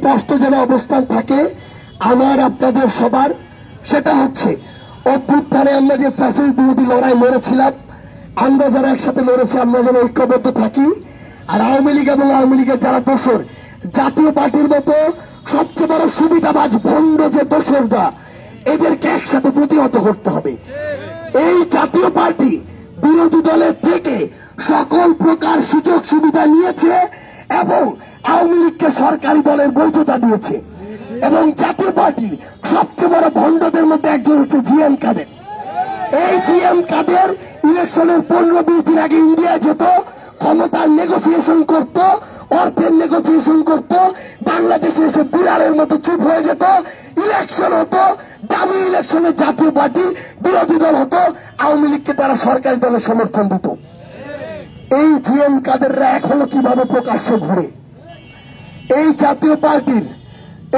স্পষ্ট যেন অবস্থান থাকে আমার আপনাদের সবার, সেটা হচ্ছে অভ্যুত্থানে আমরা যে ফ্যাসিস্ট বিরোধী লড়াই লড়েছিলাম, আমরা যারা একসাথে লড়েছি আমরা যেন ঐক্যবদ্ধ থাকি। আর আওয়ামী লীগ এবং আওয়ামী লীগের যারা দোসর, জাতীয় পার্টির মতো সবচেয়ে বড় সুবিধাবাজ ভণ্ড যে দোসররা, এদেরকে একসাথে প্রতিহত করতে হবে। এই জাতীয় পার্টি বিরোধী দলের থেকে সকল প্রকার সুযোগ সুবিধা নিয়েছে এবং আওয়ামী লীগকে সরকারি দলের বৈধতা দিয়েছে। এবং জাতীয় পার্টির সবচেয়ে বড় ভণ্ডদের মধ্যে একজন হচ্ছে জিএম কাদের। এই জিএম কাদের ইলেকশনের 15-20 দিন আগে ইন্ডিয়া যেত, ক্ষমতার নেগোসিয়েশন করত, অর্থের নেগোসিয়েশন করত, বাংলাদেশে এসে বিড়ালের মতো চুপ হয়ে যেত। ইলেকশন হতো, দামি ইলেকশনে জাতীয় পার্টি বিরোধী দল হতো, আওয়ামী লীগকে তারা সরকারি দলের সমর্থন দিত। এই জিএম কাদেররা এখনো কিভাবে প্রকাশ্যে ঘুরে? এই জাতীয় পার্টির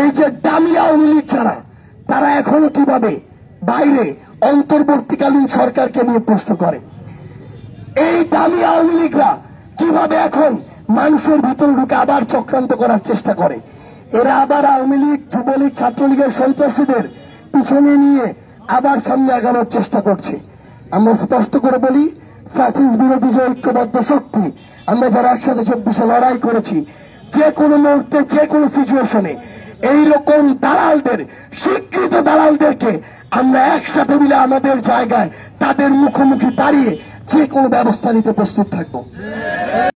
এই যে দামি আওয়ামী লীগ যারা, তারা এখনো কিভাবে বাইরে অন্তর্বর্তীকালীন সরকারকে নিয়ে প্রশ্ন করে? এই দামি আওয়ামী লীগরা কিভাবে এখন মানুষের ভিতরে ঢুকে আবার চক্রান্ত করার চেষ্টা করে? এরা আবার আওয়ামী লীগ, যুবলীগ, ছাত্রলীগের সন্ত্রাসীদের পিছনে নিয়ে আবার সামনে আগানোর চেষ্টা করছে। আমরা স্পষ্ট করে বলি, ফ্যাসিস্ট বিরোধী যে ঐক্যবদ্ধ শক্তি, আমরা যারা একসাথে 24-এ লড়াই করেছি, যে কোনো মুহূর্তে যে কোনো সিচুয়েশনে এইরকম দালালদের, স্বীকৃত দালালদেরকে আমরা একসাথে মিলে আমাদের জায়গায় তাদের মুখোমুখি দাঁড়িয়ে যে কোনো ব্যবস্থা নিতে প্রস্তুত থাকবো।